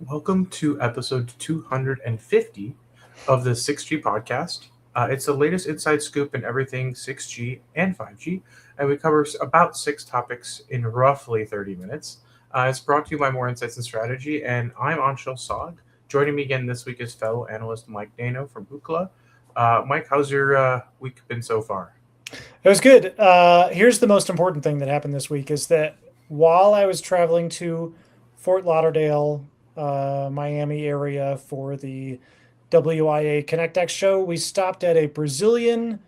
Welcome to episode 250 of the 6G podcast. It's the latest inside scoop in everything 6G and 5G, and we cover about six topics in roughly 30 minutes. It's brought to you by More Insights and Strategy, and I'm Anshul Sog. Joining me again this week is fellow analyst Mike Dano from Ookla. Mike, how's your week been so far? It was good. Here's the most important thing that happened this week is that while I was traveling to Fort Lauderdale, Miami area for the WIA ConnectX show, we stopped at a Brazilian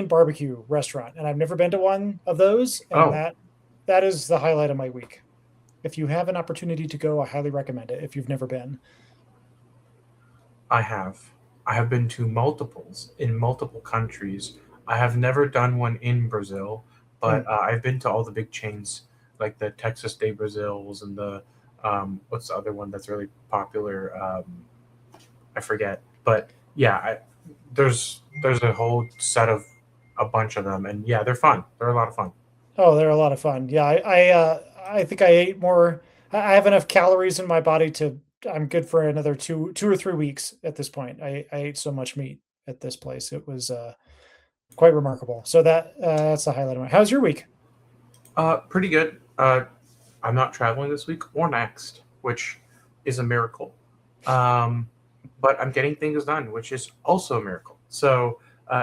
barbecue restaurant, and I've never been to one of those, and Oh, that is the highlight of my week. If you have an opportunity to go, I highly recommend it if you've never been. I have. I have been to multiples in multiple countries. I have never done one in Brazil, but Mm. I've been to all the big chains like the Texas Day Brazils and the what's the other one that's really popular? I forget, but yeah, there's a whole set of a bunch of them, and yeah, they're fun. They're a lot of fun. Oh, they're a lot of fun. Yeah, I think I ate more. I have enough calories in my body to. I'm good for another two or 3 weeks at this point. I ate so much meat at this place. It was quite remarkable. So that's the highlight of my. How's your week? Pretty good. I'm not traveling this week or next, which is a miracle. Um, but I'm getting things done, which is also a miracle. So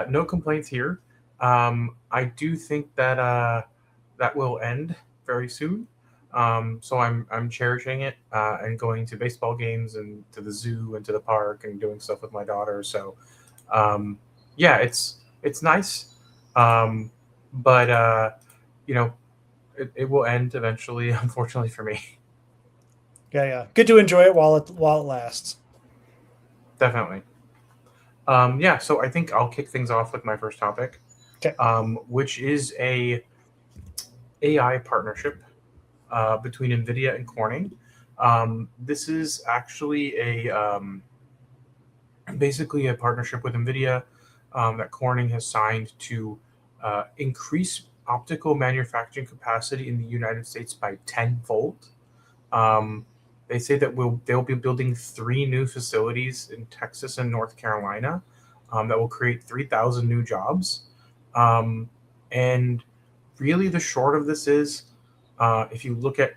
no complaints here. I do think that that will end very soon. So I'm cherishing it and going to baseball games and to the zoo and to the park and doing stuff with my daughter. So um, yeah, it's nice, um, but you know it will end eventually, unfortunately for me. Yeah, yeah. Good to enjoy it while it lasts. Definitely. Yeah, so I think I'll kick things off with my first topic, Okay. which is a AI partnership between Nvidia and Corning. This is actually a basically a partnership with Nvidia that Corning has signed to increase optical manufacturing capacity in the United States by tenfold. Um, they say that they'll be building three new facilities in Texas and North Carolina that will create 3,000 new jobs. Um, and really, the short of this is if you look at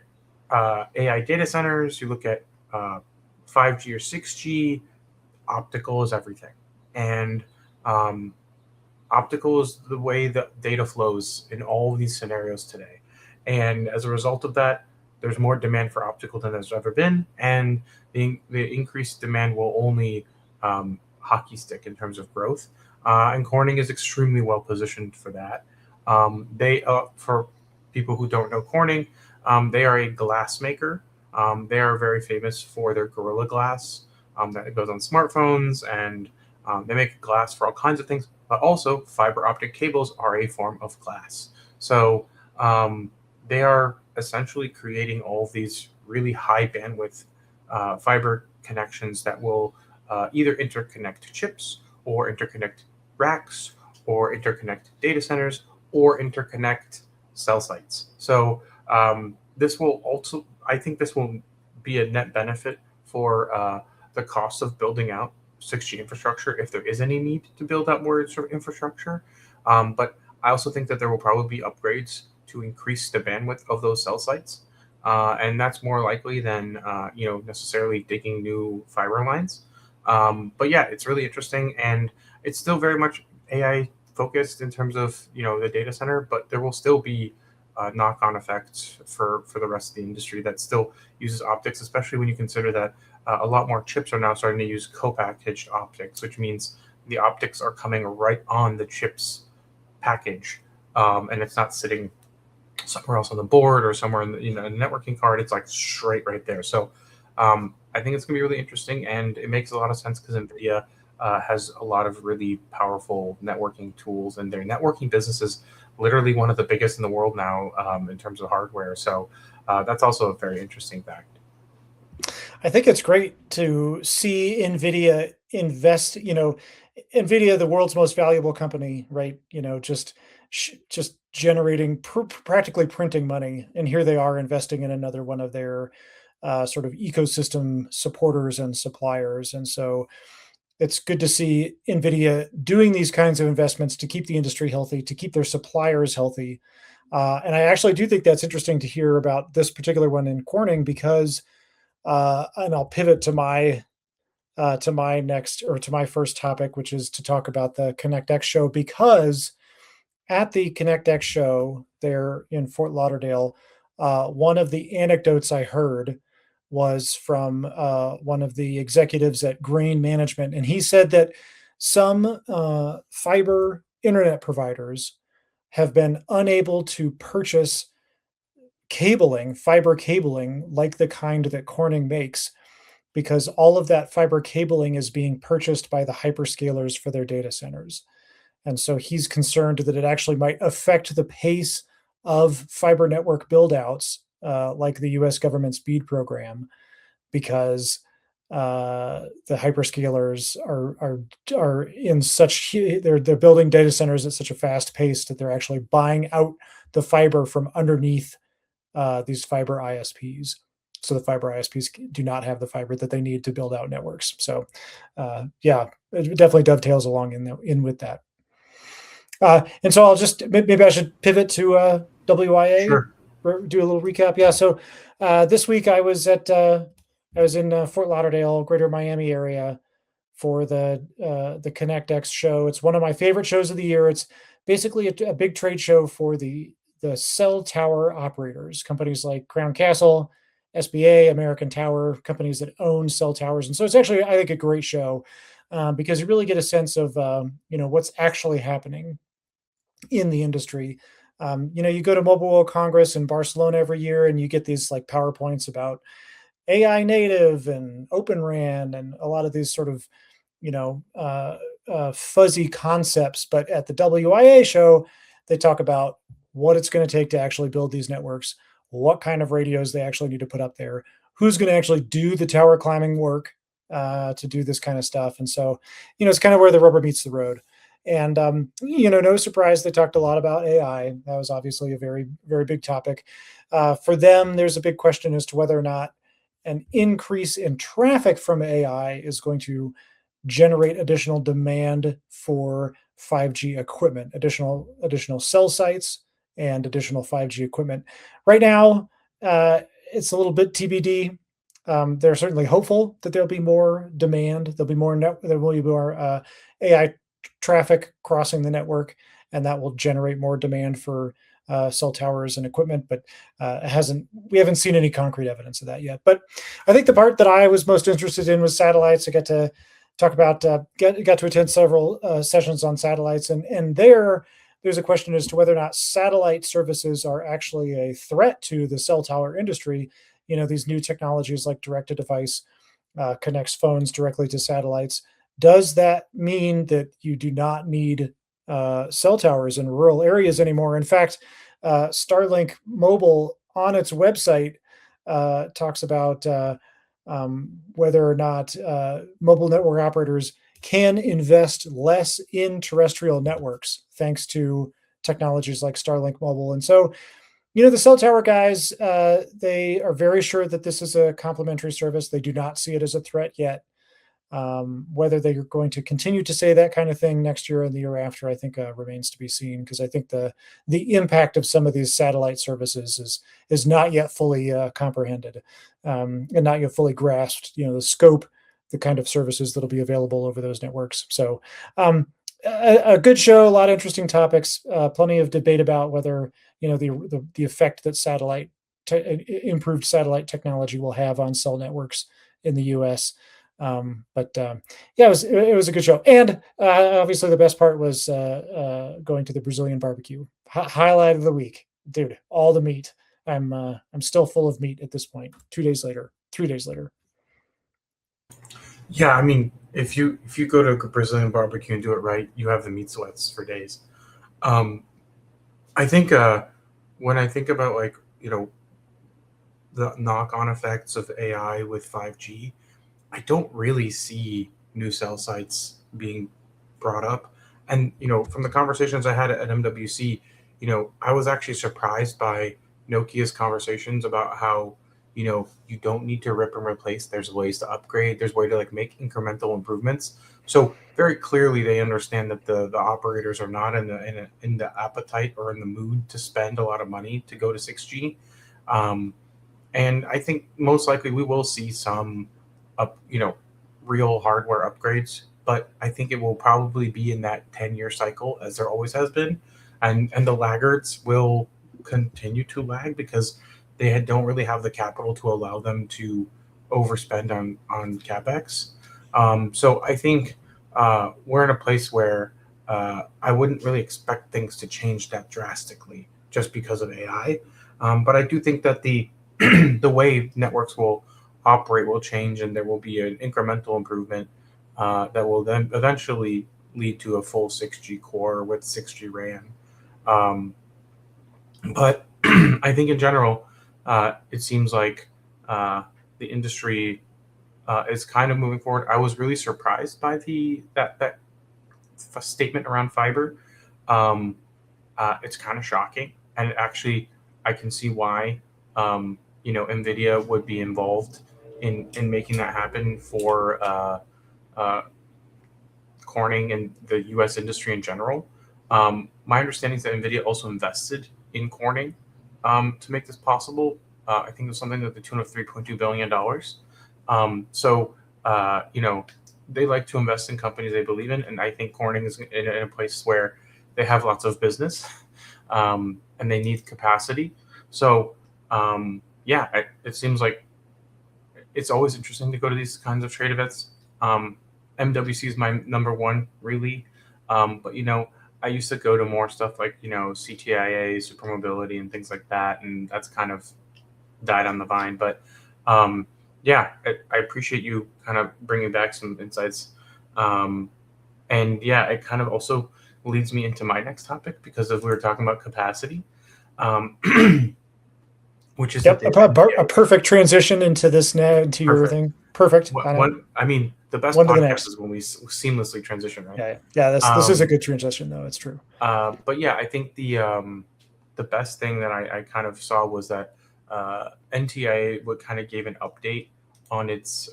AI data centers, you look at 5G or 6G, optical is everything. And um, optical is the way that data flows in all of these scenarios today. And as a result of that, there's more demand for optical than there's ever been, and the increased demand will only hockey stick in terms of growth. And Corning is extremely well positioned for that. For people who don't know Corning, they are a glass maker. They are very famous for their Gorilla Glass that goes on smartphones, and they make glass for all kinds of things. But also, fiber optic cables are a form of glass. So um, they are essentially creating all of these really high bandwidth fiber connections that will either interconnect chips or interconnect racks or interconnect data centers or interconnect cell sites. So this will also, I think this will be a net benefit for the cost of building out 6G infrastructure if there is any need to build out more sort of infrastructure. But I also think that there will probably be upgrades to increase the bandwidth of those cell sites. And that's more likely than necessarily digging new fiber lines. But yeah, it's really interesting, and it's still very much AI focused in terms of the data center, but there will still be knock-on effects for the rest of the industry that still uses optics, especially when you consider that a lot more chips are now starting to use co-packaged optics, which means the optics are coming right on the chips package, and it's not sitting somewhere else on the board or somewhere in the networking card. It's like straight right there. So I think it's going to be really interesting, and it makes a lot of sense because Nvidia has a lot of really powerful networking tools, and their networking business is literally one of the biggest in the world now in terms of hardware. So that's also a very interesting fact. I think it's great to see Nvidia invest. Nvidia, the world's most valuable company, right? Just generating practically printing money, and here they are investing in another one of their sort of ecosystem supporters and suppliers. And so it's good to see Nvidia doing these kinds of investments to keep the industry healthy, to keep their suppliers healthy. And I actually do think that's interesting to hear about this particular one in Corning because, and I'll pivot to my next or to my first topic, which is to talk about the ConnectX show, because at the ConnectX show there in Fort Lauderdale, one of the anecdotes I heard was from one of the executives at Grain Management, and he said that some fiber internet providers have been unable to purchase cabling, fiber cabling, like the kind that Corning makes, because all of that fiber cabling is being purchased by the hyperscalers for their data centers. And so he's concerned that it actually might affect the pace of fiber network buildouts, like the US government's BEAD program, because the hyperscalers are in such they're building data centers at such a fast pace that they're actually buying out the fiber from underneath these fiber ISPs. So the fiber ISPs do not have the fiber that they need to build out networks. So yeah, it definitely dovetails along in with that. And so I'll just maybe I should pivot to WIA. Sure. Do a little recap. Yeah. So this week I was in Fort Lauderdale, Greater Miami area for the ConnectX show. It's one of my favorite shows of the year. It's basically a big trade show for the cell tower operators, companies like Crown Castle, SBA, American Tower, companies that own cell towers. And so it's actually, I think, a great show because you really get a sense of what's actually happening in the industry. You go to Mobile World Congress in Barcelona every year, and you get these like PowerPoints about AI native and Open RAN and a lot of these sort of fuzzy concepts. But at the WIA show, they talk about what it's going to take to actually build these networks, what kind of radios they actually need to put up there, who's going to actually do the tower climbing work to do this kind of stuff. And so, it's kind of where the rubber meets the road. And, no surprise, they talked a lot about AI. That was obviously a very, very big topic. For them, there's a big question as to whether or not an increase in traffic from AI is going to generate additional demand for 5G equipment, additional cell sites and additional 5G equipment. Right now, it's a little bit TBD. They're certainly hopeful that there'll be more demand. There will be more AI traffic crossing the network, and that will generate more demand for cell towers and equipment. But we haven't seen any concrete evidence of that yet. But I think the part that I was most interested in was satellites. I got to talk about got to attend several sessions on satellites, and there's a question as to whether or not satellite services are actually a threat to the cell tower industry. These new technologies like direct-to-device connects phones directly to satellites. Does that mean that you do not need cell towers in rural areas anymore? In fact, Starlink Mobile on its website talks about whether or not mobile network operators can invest less in terrestrial networks thanks to technologies like Starlink Mobile. And so, the cell tower guys, they are very sure that this is a complementary service. They do not see it as a threat yet. Whether they're going to continue to say that kind of thing next year and the year after, I think remains to be seen, because I think the impact of some of these satellite services is not yet fully comprehended and not yet fully grasped. The scope, the kind of services that'll be available over those networks. So a good show, a lot of interesting topics, plenty of debate about whether the effect that improved satellite technology will have on cell networks in the U.S. But yeah, it was a good show, and obviously the best part was going to the Brazilian barbecue. Highlight of the week, dude. All the meat. I'm still full of meat at this point. 2 days later, 3 days later. Yeah, I mean, if you go to a Brazilian barbecue and do it right, you have the meat sweats for days. I think when I think about the knock-on effects of AI with 5G, I don't really see new cell sites being brought up. And from the conversations I had at MWC, I was actually surprised by Nokia's conversations about how you don't need to rip and replace. There's ways to upgrade. There's way to like make incremental improvements. So very clearly they understand that the operators are not in the appetite or in the mood to spend a lot of money to go to 6G. And I think most likely we will see some real hardware upgrades, but I think it will probably be in that 10-year cycle as there always has been. And the laggards will continue to lag because they don't really have the capital to allow them to overspend on capex. So I think we're in a place where I wouldn't really expect things to change that drastically just because of AI. But I do think that the the way networks will operate will change, and there will be an incremental improvement that will then eventually lead to a full 6G core with 6G RAN. Um, but I think in general, it seems like the industry is kind of moving forward. I was really surprised by that statement around fiber. Um, it's kind of shocking, and actually, I can see why Nvidia would be involved in making that happen for uh, Corning and the U.S. industry in general. My understanding is that Nvidia also invested in Corning to make this possible. I think it was something to the tune of $3.2 billion. So they like to invest in companies they believe in, and I think Corning is in a place where they have lots of business and they need capacity. So it seems like it's always interesting to go to these kinds of trade events. MWC is my number one, really. But I used to go to more stuff like CTIA, Supermobility, and things like that, and that's kind of died on the vine. But I appreciate you kind of bringing back some insights. And it kind of also leads me into my next topic because we were talking about capacity, which is a perfect transition into this now to your thing. Perfect. The best podcast is when we seamlessly transition, right? Yeah. This is a good transition, though. It's true. But I think the best thing that I kind of saw was that NTIA would kind of gave an update on its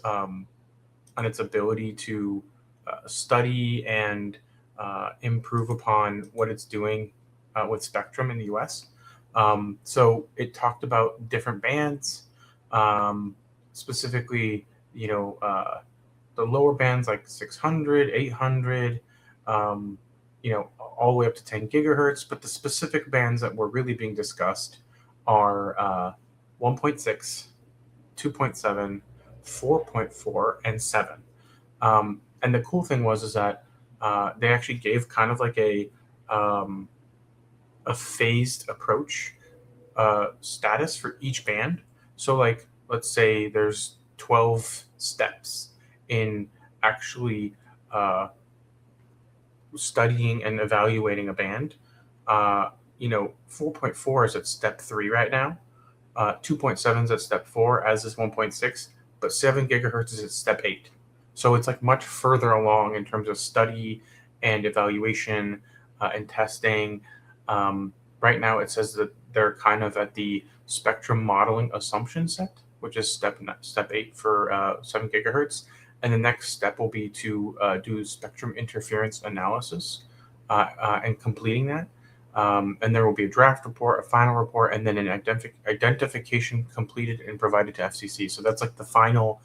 ability to study and improve upon what it's doing with spectrum in the U.S. So it talked about different bands, specifically, the lower bands like 600, 800, all the way up to 10 gigahertz. But the specific bands that were really being discussed are 1.6, 2.7, 4.4, and 7. And the cool thing was that they actually gave kind of like a phased approach status for each band. So like, let's say there's 12 steps in actually studying and evaluating a band. 4.4 is at step 3 right now. 2.7 is at step 4, as is 1.6, but 7 gigahertz is at step 8. So it's like much further along in terms of study and evaluation and testing. Right now, it says that they're kind of at the spectrum modeling assumption set, which is step 8 for 7 gigahertz. And the next step will be to do spectrum interference analysis and completing that. And there will be a draft report, a final report, and then an identification completed and provided to FCC. So that's like the final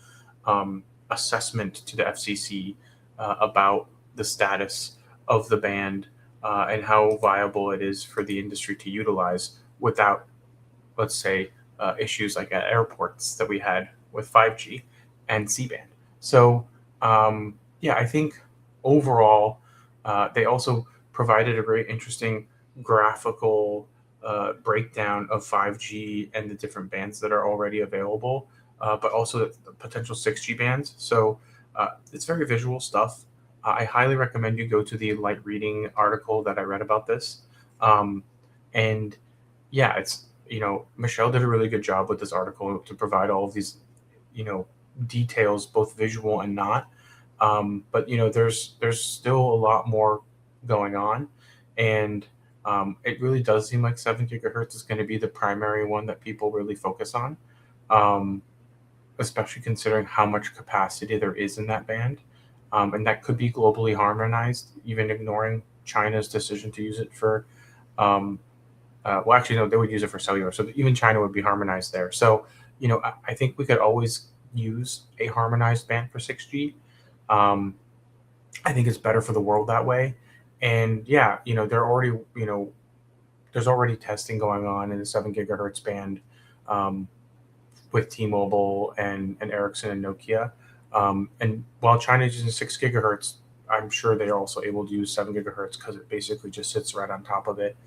assessment to the FCC about the status of the band and how viable it is for the industry to utilize without, let's say, issues like at airports that we had with 5G and C-band. So, I think overall, they also provided a very interesting graphical breakdown of 5G and the different bands that are already available, but also the potential 6G bands. So it's very visual stuff. I highly recommend you go to the light reading article that I read about this. It's, Michelle did a really good job with this article to provide all of these, details, both visual and not. But there's still a lot more going on, and it really does seem like 7 gigahertz is going to be the primary one that people really focus on. um, especially considering how much capacity there is in that band. And that could be globally harmonized, even ignoring China's decision to use it for, well, actually, no, they would use it for cellular. So even China would be harmonized there. So, I think we could always use a harmonized band for 6G. Um, I think it's better for the world that way. And yeah, they're already, there's already testing going on in the 7 gigahertz band, um, with T-Mobile and Ericsson and Nokia. And while China is using 6 gigahertz, I'm sure they're also able to use 7 gigahertz because it basically just sits right on top of it.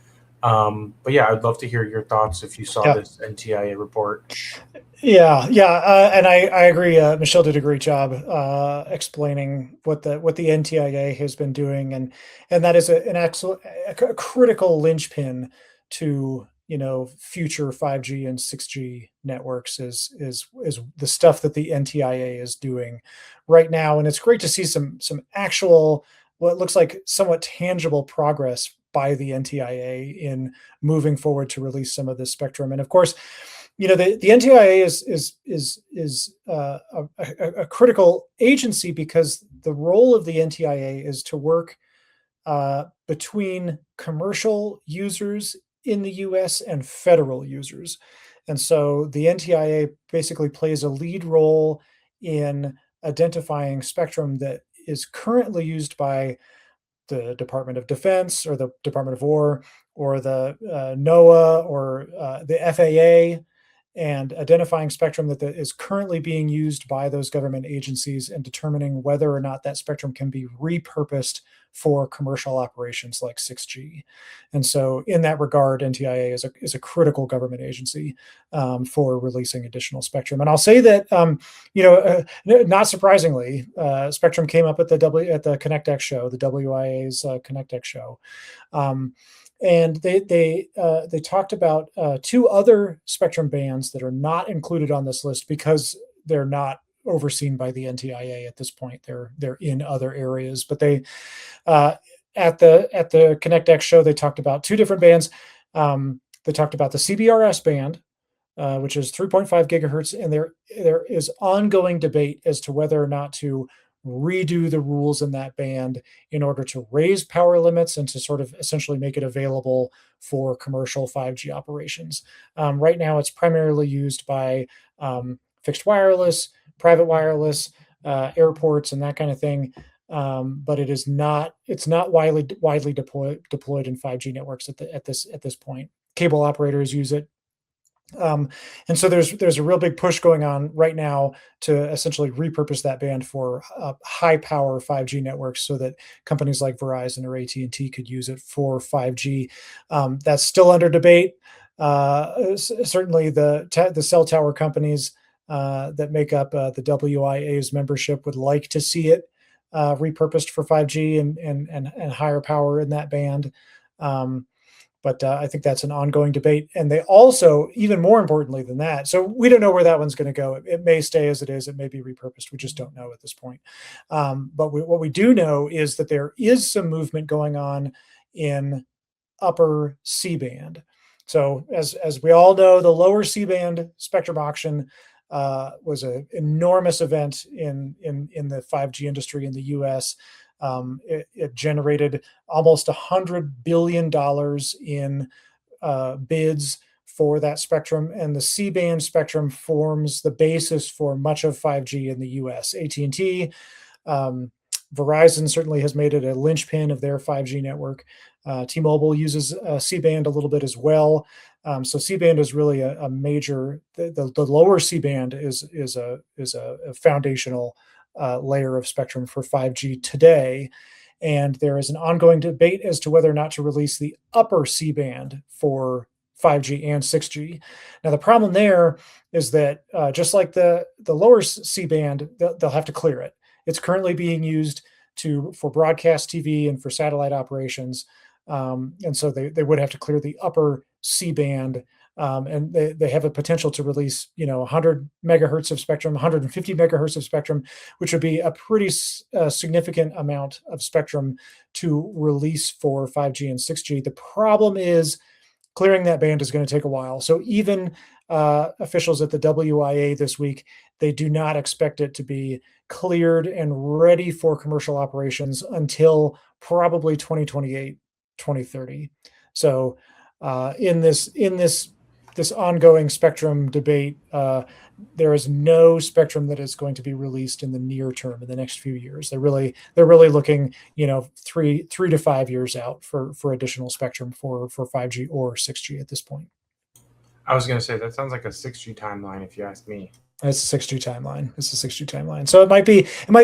But yeah, I'd love to hear your thoughts if you saw Yeah. this NTIA report. Yeah, and I agree. Michelle did a great job explaining what the NTIA has been doing, and that is an excellent, a critical linchpin to future 5G and 6G networks is the stuff that the NTIA is doing right now, and it's great to see some actual what looks like somewhat tangible progress by the NTIA in moving forward to release some of this spectrum, and of course the NTIA is a critical agency because the role of the NTIA is to work between commercial users in the US and federal users. And so the NTIA basically plays a lead role in identifying spectrum that is currently used by the Department of Defense or the Department of War or the NOAA or the FAA, and identifying spectrum that is currently being used by those government agencies and determining whether or not that spectrum can be repurposed for commercial operations like 6G. And so, in that regard, NTIA is a critical government agency for releasing additional spectrum. And I'll say that, not surprisingly, spectrum came up at the ConnectX show, the WIA's ConnectX show. And they talked about two other spectrum bands that are not included on this list because they're not overseen by the NTIA at this point. They're in other areas, but they at the ConnectX show they talked about two different bands. They talked about the CBRS band, which is 3.5 gigahertz, and there is ongoing debate as to whether or not to redo the rules in that band in order to raise power limits and to sort of essentially make it available for commercial 5G operations. Right now, it's primarily used by fixed wireless, private wireless, airports, and that kind of thing. But it's not widely deployed in 5G networks at this point. Cable operators use it. And so there's a real big push going on right now to essentially repurpose that band for high power 5G networks, so that companies like Verizon or AT&T could use it for 5G. That's still under debate. Certainly, the cell tower companies that make up the WIA's membership would like to see it repurposed for 5G and higher power in that band. But I think that's an ongoing debate. And they also, even more importantly than that, so we don't know where that one's going to go. It may stay as it is. It may be repurposed. We just don't know at this point. But what we do know is that there is some movement going on in upper C-band. So as we all know, the lower C-band spectrum auction was an enormous event in the 5G industry in the US. It generated almost $100 billion in bids for that spectrum, and the C-band spectrum forms the basis for much of 5G in the US. AT&T, Verizon certainly has made it a linchpin of their 5G network. T-Mobile uses C-band a little bit as well. So C-band is really a major. The lower C-band is a foundational layer of spectrum for 5G today. And there is an ongoing debate as to whether or not to release the upper C-band for 5G and 6G. Now, the problem there is that just like the lower C-band, they'll have to clear it. It's currently being used for broadcast TV and for satellite operations. And so they would have to clear the upper C-band. And they have a potential to release, 100 megahertz of spectrum, 150 megahertz of spectrum, which would be a pretty significant amount of spectrum to release for 5G and 6G. The problem is clearing that band is going to take a while. So even officials at the WIA this week, they do not expect it to be cleared and ready for commercial operations until probably 2028, 2030. So in this ongoing spectrum debate, there is no spectrum that is going to be released in the near term in the next few years. They're really looking, 3 to 5 years out for additional spectrum for 5G or 6G at this point. I was going to say that sounds like a 6G timeline, if you ask me. It's a 6G timeline. It's a 6G timeline. So it might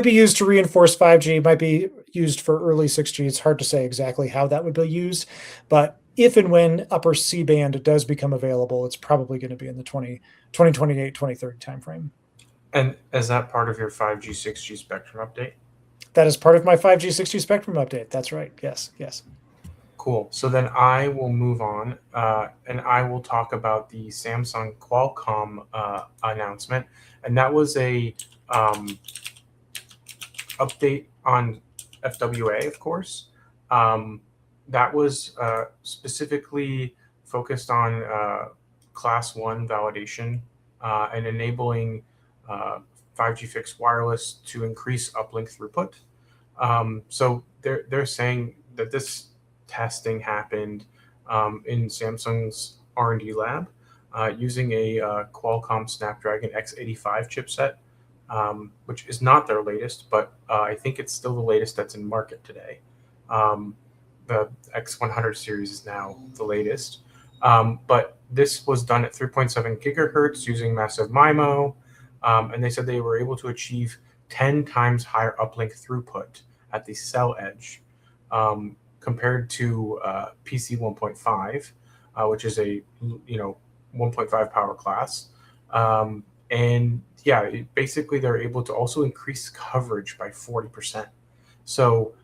be used to reinforce 5G. It might be used for early 6G. It's hard to say exactly how that would be used, but if and when upper C band does become available, it's probably going to be in the 2028, 2030 timeframe. And is that part of your 5G, 6G spectrum update? That is part of my 5G, 6G spectrum update. That's right. Yes. Cool. So then I will move on, and I will talk about the Samsung Qualcomm announcement, and that was a update on FWA, of course. That was specifically focused on Class 1 validation and enabling 5G fixed wireless to increase uplink throughput. So they're saying that this testing happened in Samsung's R&D lab using a Qualcomm Snapdragon X85 chipset, which is not their latest, but I think it's still the latest that's in market today. The X100 series is now the latest. But this was done at 3.7 gigahertz using massive MIMO, and they said they were able to achieve 10 times higher uplink throughput at the cell edge compared to PC 1.5, which is a 1.5 power class. And yeah, basically they're able to also increase coverage by 40%. So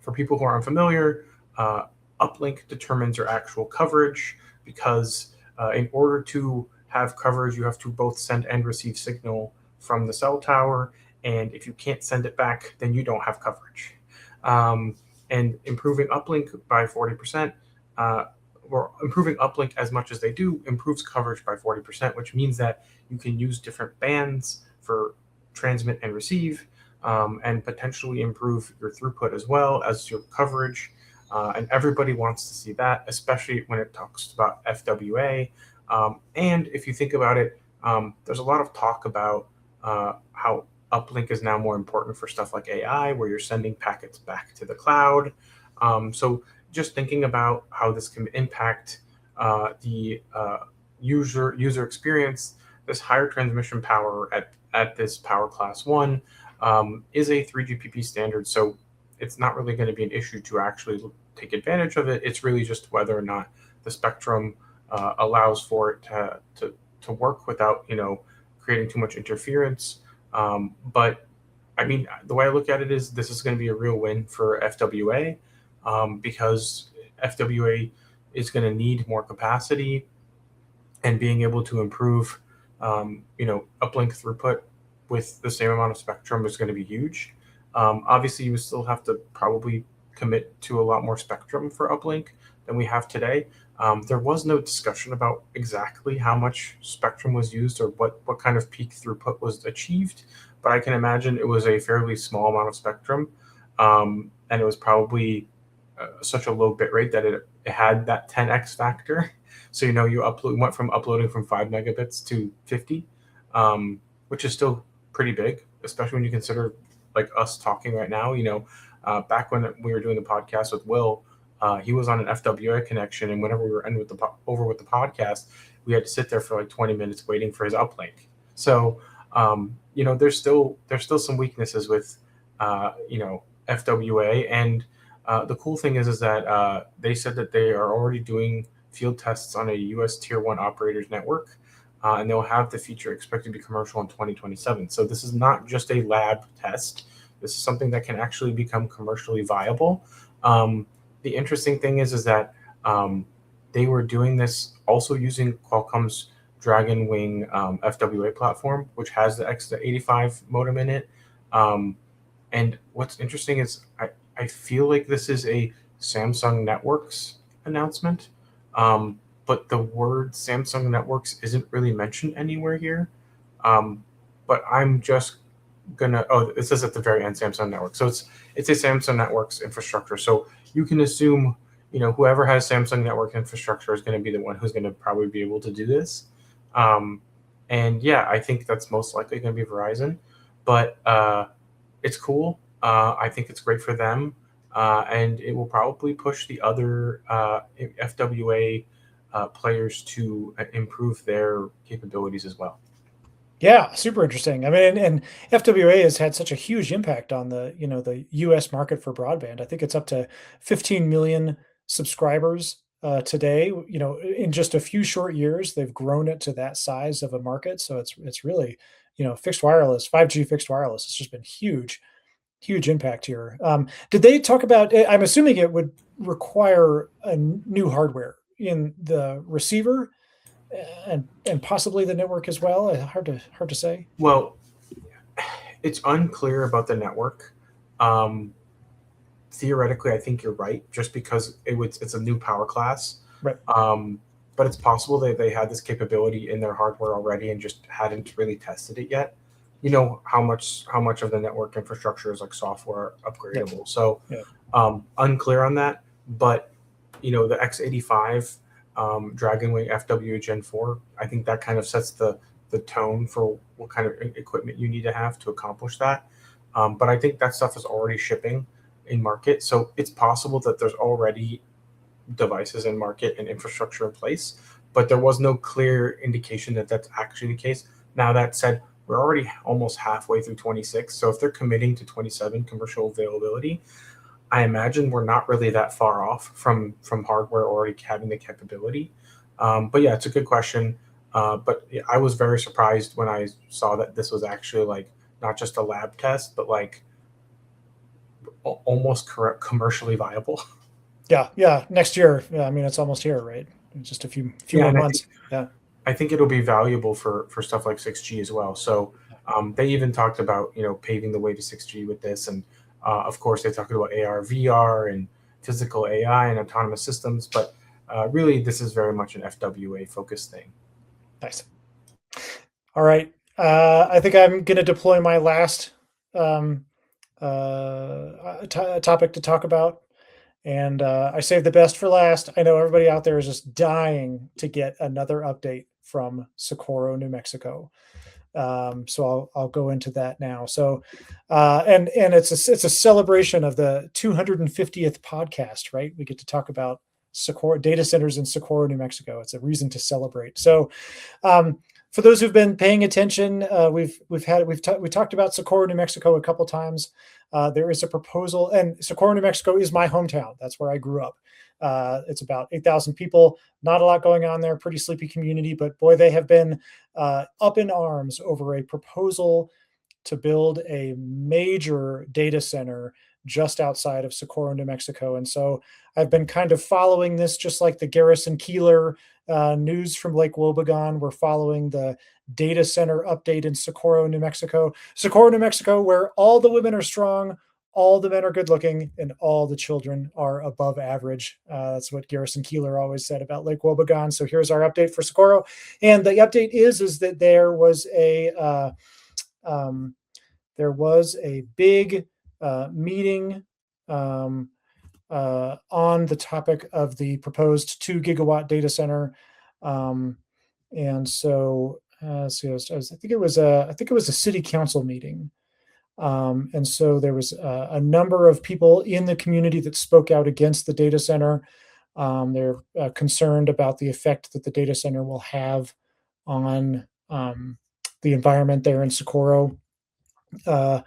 for people who are unfamiliar, uplink determines your actual coverage because in order to have coverage, you have to both send and receive signal from the cell tower. And if you can't send it back, then you don't have coverage. And improving uplink by 40%, or improving uplink as much as they do, improves coverage by 40%, which means that you can use different bands for transmit and receive, and potentially improve your throughput as well as your coverage. And everybody wants to see that, especially when it talks about FWA. And if you think about it, there's a lot of talk about how uplink is now more important for stuff like AI, where you're sending packets back to the cloud. So just thinking about how this can impact the user experience, this higher transmission power at this power class 1 is a 3GPP standard. So it's not really going to be an issue to actually take advantage of it. It's really just whether or not the spectrum allows for it to work without creating too much interference. But I mean, the way I look at it is this is going to be a real win for FWA because FWA is going to need more capacity, and being able to improve, uplink throughput with the same amount of spectrum is going to be huge. Obviously, you still have to probably commit to a lot more spectrum for uplink than we have today. There was no discussion about exactly how much spectrum was used or what kind of peak throughput was achieved, but I can imagine it was a fairly small amount of spectrum, and it was probably such a low bit rate that it had that 10x factor. So you went from uploading from 5 megabits to 50, which is still pretty big, especially when you consider like us talking right now. Back when we were doing the podcast with Will, he was on an FWA connection, and whenever we were over with the podcast, we had to sit there for like 20 minutes waiting for his uplink. So there's still some weaknesses with FWA, and the cool thing is that they said that they are already doing field tests on a U.S. Tier 1 operators network, and they'll have the feature expected to be commercial in 2027. So this is not just a lab test. This is something that can actually become commercially viable. The interesting thing is that they were doing this also using Qualcomm's Dragon Wing FWA platform, which has the X85 modem in it. And what's interesting is I feel like this is a Samsung Networks announcement. But the word Samsung Networks isn't really mentioned anywhere here. Um, but I'm just gonna. Oh, it says at the very end Samsung Network. So it's a Samsung Networks infrastructure. So you can assume, whoever has Samsung Network infrastructure is going to be the one who's going to probably be able to do this. Um, and yeah, I think that's most likely going to be Verizon. But it's cool. I think it's great for them, and it will probably push the other FWA players to improve their capabilities as well. Yeah, super interesting. I mean, and FWA has had such a huge impact on the US market for broadband. I think it's up to 15 million subscribers today. In just a few short years, they've grown it to that size of a market. So it's really, fixed wireless, 5G fixed wireless. It's just been huge, huge impact here. Did they talk about? I'm assuming it would require a new hardware in the receiver and possibly the network as well. Hard to say. Well, it's unclear about the network. Um, Theoretically, I think you're right, just because it's a new power class. Right. Um, but it's possible that they had this capability in their hardware already and just hadn't really tested it yet. You know how much of the network infrastructure is like software Yeah. upgradable. So Yeah. unclear on that. But the X85 Dragonwing FW Gen 4, I think that kind of sets the tone for what kind of equipment you need to have to accomplish that. But I think that stuff is already shipping in market. So it's possible that there's already devices in market and infrastructure in place, but there was no clear indication that that's actually the case. Now, that said, we're already almost halfway through 26. So if they're committing to 27 commercial availability, I imagine we're not really that far off from hardware already having the capability. But yeah, it's a good question. But yeah, I was very surprised when I saw that this was actually like not just a lab test, but like almost correct commercially viable. Yeah. Yeah. Next year. Yeah, I mean, it's almost here, right? Just a few Yeah, more and months. Yeah. I think it'll be valuable for stuff like 6G as well. So they even talked about paving the way to 6G with this, and of course they talked about AR, VR, and physical AI and autonomous systems. But really, this is very much an FWA focused thing. Nice. All right. I think I'm going to deploy my last um, topic to talk about. And I saved the best for last. I know everybody out there is just dying to get another update from Socorro, New Mexico. So I'll go into that now. So, and it's a celebration of the 250th podcast, right? We get to talk about Socorro data centers in Socorro, New Mexico. It's a reason to celebrate. So, um, for those who've been paying attention, we talked about Socorro, New Mexico a couple times. There is a proposal, and Socorro, New Mexico is my hometown. That's where I grew up. It's about 8,000 people. Not a lot going on there. Pretty sleepy community, but boy, they have been up in arms over a proposal to build a major data center just outside of Socorro, New Mexico. And so I've been kind of following this, just like the Garrison Keeler news from Lake Wobegon. We're following the data center update in Socorro, New Mexico. Socorro, New Mexico, where all the women are strong, all the men are good looking, and all the children are above average. That's what Garrison Keeler always said about Lake Wobegon. So here's our update for Socorro. And the update is that um, there was a big meeting on the topic of the proposed 2 gigawatt data center. And so, I think it was a city council meeting. And so there was a number of people in the community that spoke out against the data center. They're concerned about the effect that the data center will have on the environment there in Socorro. Uh,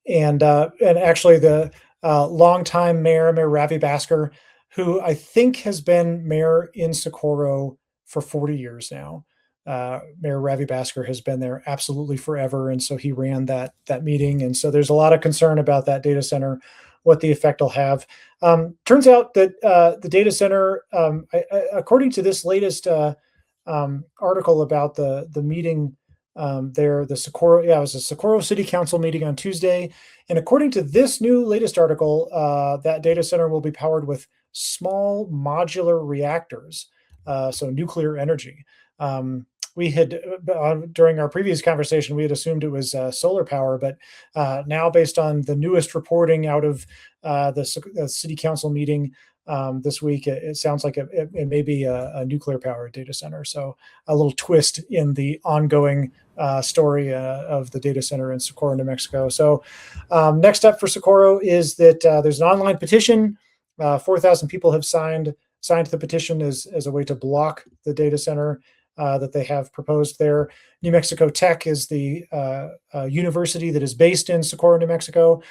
and actually, the longtime Mayor Ravi Basker, who I think has been mayor in Socorro for 40 years now. Mayor Ravi Basker has been there absolutely forever, and so he ran that meeting. And so there's a lot of concern about that data center, what the effect will have. Turns out that the data center, according to this latest article about the meeting the Socorro, yeah, it was a Socorro City Council meeting on Tuesday. And according to this new latest article, that data center will be powered with small modular reactors. so nuclear energy. We had during our previous conversation, we had assumed it was solar power, but now based on the newest reporting out of the city council meeting this week, it sounds like it may be a nuclear powered data center. So a little twist in the ongoing story of the data center in Socorro, New Mexico. So next up for Socorro is that there's an online petition. 4,000 people have signed the petition as a way to block the data center that they have proposed there. New Mexico Tech is the university that is based in Socorro, New Mexico.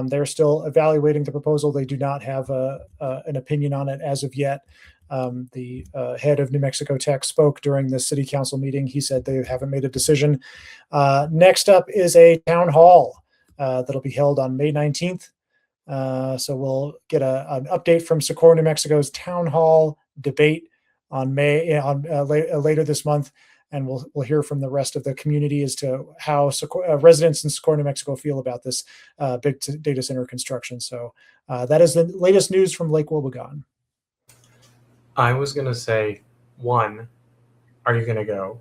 They're still evaluating the proposal. They do not have an opinion on it as of yet. The head of New Mexico Tech spoke during the city council meeting. He said they haven't made a decision. Next up is a town hall that'll be held on May 19th. So we'll get an update from Socorro, New Mexico's town hall debate on later this month, and we'll hear from the rest of the community as to how residents in Socorro, New Mexico feel about this big data center construction. So that is the latest news from Lake Wobegon. I was gonna say, one, are you gonna go?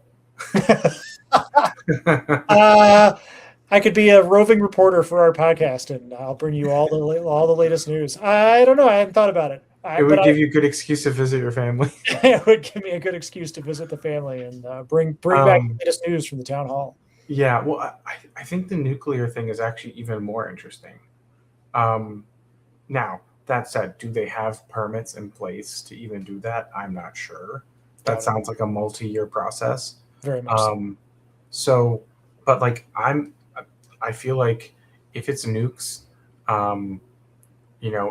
I could be a roving reporter for our podcast, and I'll bring you all the latest news. I don't know. I haven't thought about it. It would give you a good excuse to visit your family. It would give me a good excuse to visit the family and bring back the latest news from the town hall. Yeah, well, I think the nuclear thing is actually even more interesting. Now, that said, do they have permits in place to even do that? I'm not sure. That sounds like a multi-year process. Very much so. But like I feel like if it's nukes,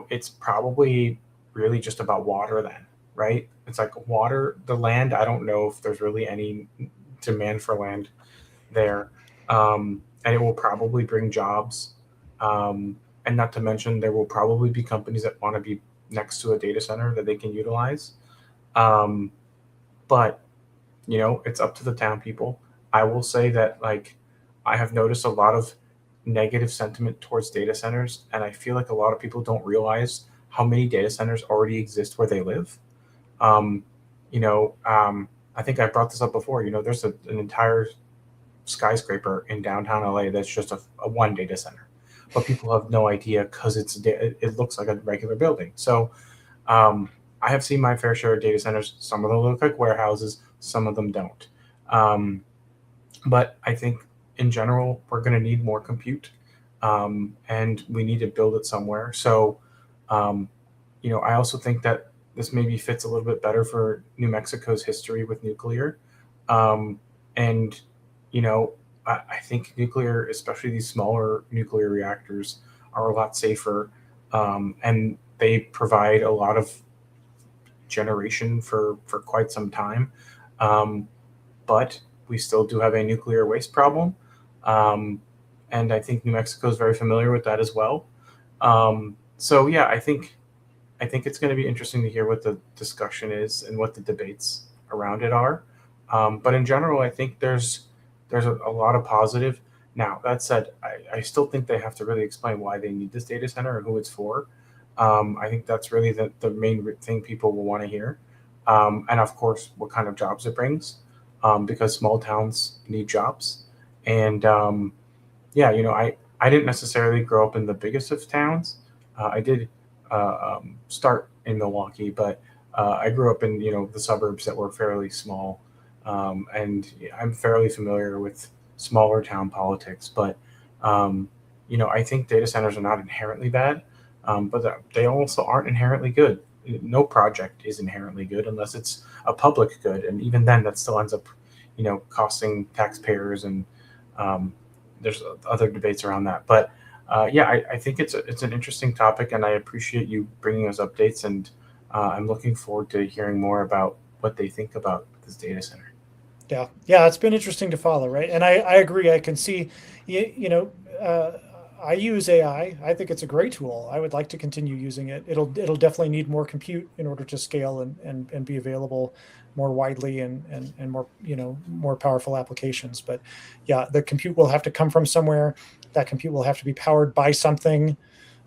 it's probably really just about water then, right? It's like water, the land. I don't know if there's really any demand for land there. And it will probably bring jobs. And not to mention, there will probably be companies that want to be next to a data center that they can utilize. But, it's up to the town people. I will say that, like, I have noticed a lot of negative sentiment towards data centers, and I feel like a lot of people don't realize how many data centers already exist where they live. I think I brought this up before. There's an entire skyscraper in downtown LA that's just a one data center, but people have no idea because it looks like a regular building. So I have seen my fair share of data centers. Some of them look like warehouses, some of them don't. But I think in general, we're going to need more compute, and we need to build it somewhere. So, I also think that this maybe fits a little bit better for New Mexico's history with nuclear. And, I think nuclear, especially these smaller nuclear reactors, are a lot safer, and they provide a lot of generation for quite some time. But we still do have a nuclear waste problem. And I think New Mexico is very familiar with that as well. So yeah, I think it's going to be interesting to hear what the discussion is and what the debates around it are. But in general, I think there's a lot of positive. Now, that said, I still think they have to really explain why they need this data center and who it's for. I think that's really the main thing people will want to hear. And of course, what kind of jobs it brings, because small towns need jobs. And I didn't necessarily grow up in the biggest of towns. I did start in Milwaukee, but I grew up in the suburbs that were fairly small, and I'm fairly familiar with smaller town politics. But I think data centers are not inherently bad, but they also aren't inherently good. No project is inherently good unless it's a public good, and even then, that still ends up costing taxpayers, and there's other debates around that. But I think it's an interesting topic, and I appreciate you bringing us updates, and I'm looking forward to hearing more about what they think about this data center. Yeah, it's been interesting to follow, right? And I agree. I can see, I use AI. I think it's a great tool. I would like to continue using it. It'll definitely need more compute in order to scale and be available more widely and more more powerful applications. But yeah, the compute will have to come from somewhere. That compute will have to be powered by something.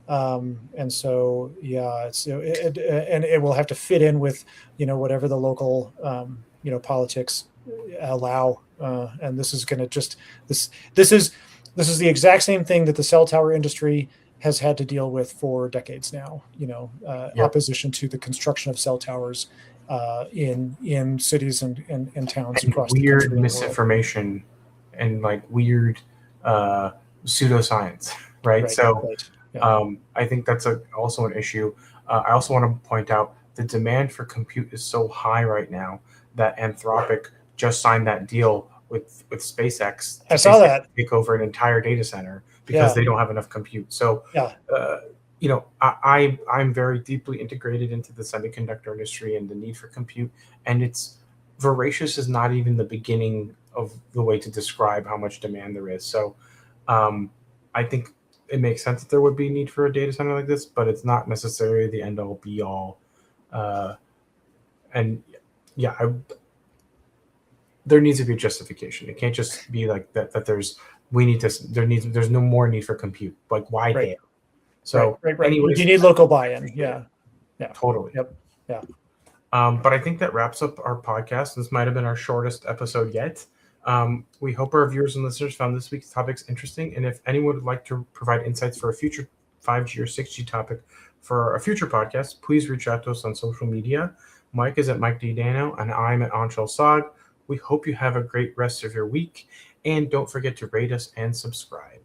And so, yeah, and it will have to fit in with, whatever the local, politics allow. And this is going to this is the exact same thing that the cell tower industry has had to deal with for decades now. Opposition to the construction of cell towers in cities and towns And across the weird country and the world. misinformation and like weird pseudoscience, right? Right, So right. Yeah. I think that's also an issue. I also want to point out the demand for compute is so high right now that Anthropic just signed that deal with SpaceX I saw that. take over an entire data center because they don't have enough compute. So, Yeah. I'm very deeply integrated into the semiconductor industry and the need for compute, and it's voracious is not even the beginning of the way to describe how much demand there is. So, I think it makes sense that there would be a need for a data center like this, but it's not necessarily the end all be all. And yeah, there needs to be a justification. It can't just be like that. That there's no more need for compute. Like why Right. there? So, right. anyways, You need local buy-in. Yeah. Totally. Yep. Yeah. But I think that wraps up our podcast. This might have been our shortest episode yet. We hope our viewers and listeners found this week's topics interesting. And if anyone would like to provide insights for a future 5G or 6G topic for a future podcast, please reach out to us on social media. Mike is at Mike D. Dano, and I'm at Anshul Sag. We hope you have a great rest of your week. And don't forget to rate us and subscribe.